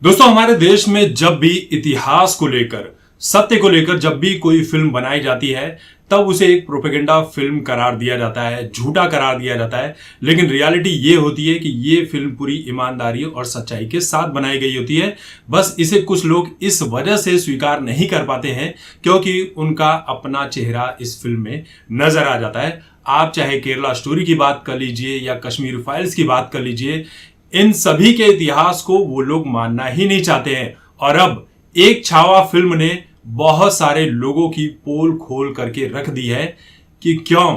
दोस्तों, हमारे देश में जब भी इतिहास को लेकर, सत्य को लेकर जब भी कोई फिल्म बनाई जाती है, तब उसे एक प्रोपेगेंडा फिल्म करार दिया जाता है, झूठा करार दिया जाता है। लेकिन रियलिटी ये होती है कि ये फिल्म पूरी ईमानदारी और सच्चाई के साथ बनाई गई होती है। बस इसे कुछ लोग इस वजह से स्वीकार नहीं कर पाते हैं क्योंकि उनका अपना चेहरा इस फिल्म में नजर आ जाता है। आप चाहे केरला स्टोरी की बात कर लीजिए या कश्मीर फाइल्स की बात कर लीजिए, इन सभी के इतिहास को वो लोग मानना ही नहीं चाहते हैं। और अब एक छावा फिल्म ने बहुत सारे लोगों की पोल खोल करके रख दी है कि क्यों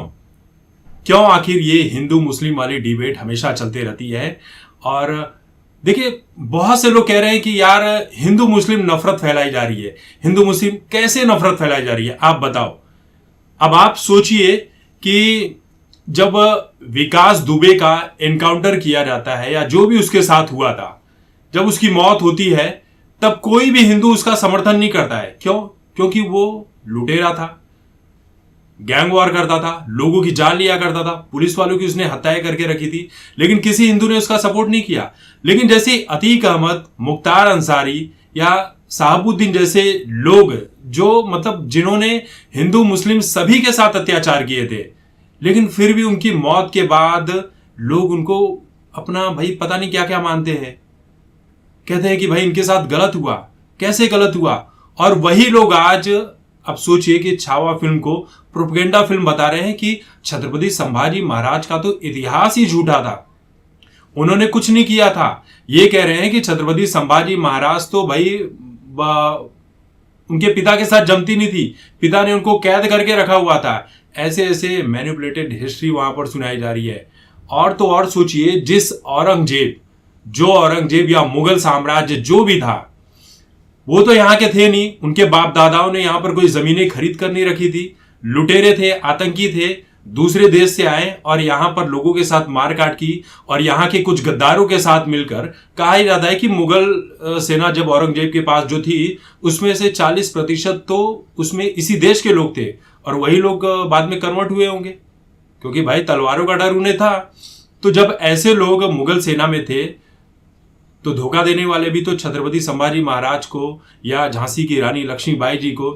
क्यों आखिर ये हिंदू मुस्लिम वाली डिबेट हमेशा चलती रहती है। और देखिए, बहुत से लोग कह रहे हैं कि यार हिंदू मुस्लिम नफरत फैलाई जा रही है। हिंदू मुस्लिम कैसे नफरत फैलाई जा रही है, आप बताओ। अब आप सोचिए कि जब विकास दुबे का एनकाउंटर किया जाता है या जो भी उसके साथ हुआ था, जब उसकी मौत होती है, तब कोई भी हिंदू उसका समर्थन नहीं करता है। क्यों? क्योंकि वो लुटेरा था, गैंग वॉर करता था, लोगों की जान लिया करता था, पुलिस वालों की उसने हत्याएं करके रखी थी। लेकिन किसी हिंदू ने उसका सपोर्ट नहीं किया। लेकिन जैसे अतीक अहमद, मुख्तार अंसारी या साहबुद्दीन जैसे लोग, जो मतलब जिन्होंने हिंदू मुस्लिम सभी के साथ अत्याचार किए थे, लेकिन फिर भी उनकी मौत के बाद लोग उनको अपना भाई पता नहीं क्या क्या मानते हैं। कहते हैं कि भाई इनके साथ गलत हुआ। कैसे गलत हुआ? और वही लोग आज, अब सोचिए कि छावा फिल्म को प्रोपेगेंडा फिल्म बता रहे हैं कि छत्रपति संभाजी महाराज का तो इतिहास ही झूठा था, उन्होंने कुछ नहीं किया था। ये कह रहे हैं कि छत्रपति संभाजी महाराज तो भाई उनके पिता के साथ जमती नहीं थी, पिता ने उनको कैद करके रखा हुआ था। ऐसे ऐसे मैनिपुलेटेड हिस्ट्री वहां पर सुनाई जा रही है। और तो और सोचिए, जिस औरंगजेब या मुगल साम्राज्य जो भी था, वो तो यहां के थे नहीं। उनके बाप दादाओं ने यहां पर कोई जमीनें खरीद कर नहीं रखी थी। लुटेरे थे, आतंकी थे, दूसरे देश से आए और यहां पर लोगों के साथ मारकाट की। और यहां के कुछ गद्दारों के साथ मिलकर, कहा जाता है कि मुगल सेना जब औरंगजेब के पास जो थी, उसमें से 40% तो उसमें इसी देश के लोग थे। और वही लोग बाद में कन्वर्ट हुए होंगे, क्योंकि भाई तलवारों का डर उन्हें था। तो जब ऐसे लोग मुगल सेना में थे, तो धोखा देने वाले भी तो छत्रपति संभाजी महाराज को या झांसी की रानी लक्ष्मीबाई जी को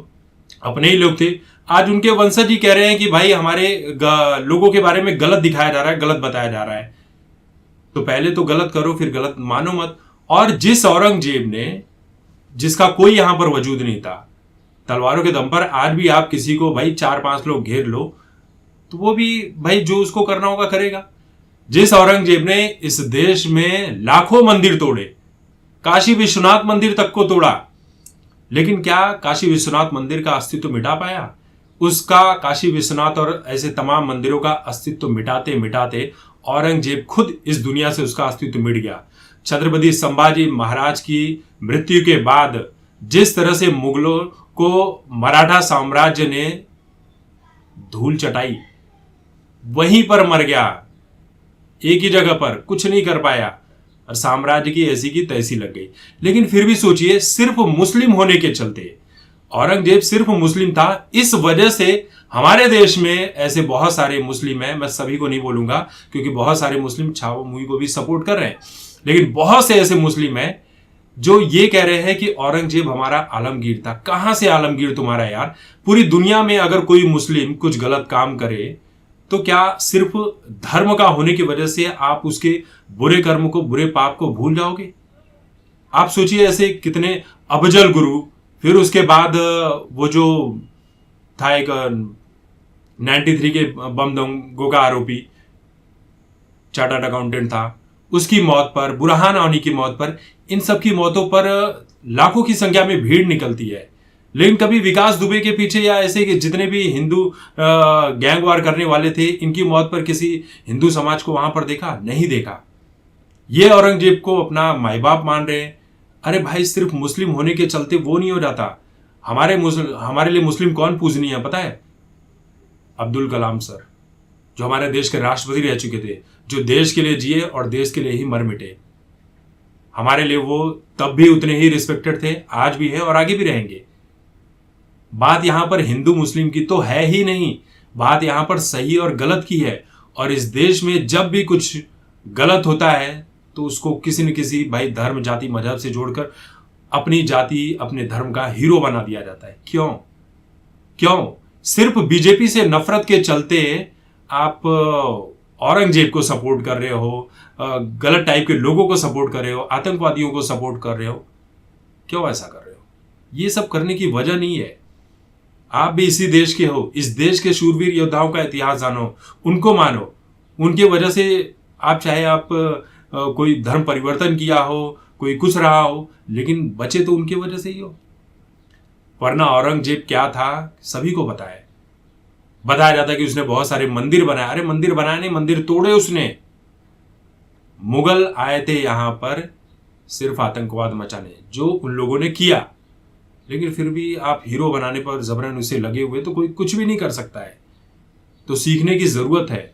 अपने ही लोग थे। आज उनके वंशज ही कह रहे हैं कि भाई हमारे लोगों के बारे में गलत दिखाया जा रहा है, गलत बताया जा रहा है। तो पहले तो गलत करो, फिर गलत मानो मत। और जिस औरंगजेब ने, जिसका कोई यहां पर वजूद नहीं था, तलवारों के दम पर आज भी आप किसी को भाई 4-5 लोग घेर लो, तो वो भी भाई जो उसको करना होगा करेगा। जिस औरंगजेब ने इस देश में लाखों मंदिर तोड़े, काशी विश्वनाथ मंदिर तक को तोड़ा, लेकिन क्या काशी विश्वनाथ मंदिर का अस्तित्व मिटा पाया? उसका, काशी विश्वनाथ और ऐसे तमाम मंदिरों का अस्तित्व मिटाते मिटाते औरंगजेब खुद इस दुनिया से, उसका अस्तित्व मिट गया। छत्रपति संभाजी महाराज की मृत्यु के बाद जिस तरह से मुगलों को मराठा साम्राज्य ने धूल चटाई, वहीं पर मर गया, एक ही जगह पर कुछ नहीं कर पाया और साम्राज्य की ऐसी की तैसी लग गई। लेकिन फिर भी सोचिए, सिर्फ मुस्लिम होने के चलते, औरंगजेब सिर्फ मुस्लिम था, इस वजह से हमारे देश में ऐसे बहुत सारे मुस्लिम हैं। मैं सभी को नहीं बोलूंगा क्योंकि बहुत सारे मुस्लिम छावा मूवी को भी सपोर्ट कर रहे हैं, लेकिन बहुत से ऐसे मुस्लिम हैं जो ये कह रहे हैं कि औरंगजेब हमारा आलमगीर था। कहां से आलमगीर तुम्हारा यार? पूरी दुनिया में अगर कोई मुस्लिम कुछ गलत काम करे, तो क्या सिर्फ धर्म का होने की वजह से आप उसके बुरे कर्म को, बुरे पाप को भूल जाओगे? आप सोचिए, ऐसे कितने अफजल गुरु, फिर उसके बाद वो जो था एक 93 के बम दंगों का आरोपी, चार्टर्ड अकाउंटेंट था, उसकी मौत पर, बुरहान वानी की मौत पर, इन सब की मौतों पर लाखों की संख्या में भीड़ निकलती है। लेकिन कभी विकास दुबे के पीछे या ऐसे कि जितने भी हिंदू गैंग वार करने वाले थे, इनकी मौत पर किसी हिंदू समाज को वहां पर देखा? नहीं देखा। ये औरंगजेब को अपना माई बाप मान रहे हैं। अरे भाई, सिर्फ मुस्लिम होने के चलते वो नहीं हो जाता। हमारे लिए मुस्लिम कौन पूजनीय है पता है? अब्दुल कलाम सर, जो हमारे देश के राष्ट्रपति रह चुके थे, जो देश के लिए जिए और देश के लिए ही मर मिटे। हमारे लिए वो तब भी उतने ही रिस्पेक्टेड थे, आज भी है और आगे भी रहेंगे। बात यहां पर हिंदू मुस्लिम की तो है ही नहीं, बात यहां पर सही और गलत की है। और इस देश में जब भी कुछ गलत होता है तो उसको किसी न किसी भाई धर्म जाति मजहब से जोड़कर अपनी जाति अपने धर्म का हीरो बना दिया जाता है। क्यों क्यों? सिर्फ बीजेपी से नफरत के चलते आप औरंगजेब को सपोर्ट कर रहे हो, गलत टाइप के लोगों को सपोर्ट कर रहे हो, आतंकवादियों को सपोर्ट कर रहे हो। क्यों ऐसा कर रहे हो? ये सब करने की वजह नहीं है। आप भी इसी देश के हो, इस देश के शूरवीर योद्धाओं का इतिहास जानो, उनको मानो। उनके वजह से आप चाहे आप कोई धर्म परिवर्तन किया हो, कोई कुछ रहा हो, लेकिन बचे तो उनके वजह से ही हो। वरना औरंगजेब क्या था सभी को पता है। बताया जाता है कि उसने बहुत सारे मंदिर बनाए। अरे मंदिर बनाए नहीं, मंदिर तोड़े उसने। मुगल आए थे यहां पर सिर्फ आतंकवाद मचाने, जो उन लोगों ने किया। लेकिन फिर भी आप हीरो बनाने पर जबरन उसे लगे हुए तो कोई कुछ भी नहीं कर सकता है। तो सीखने की जरूरत है।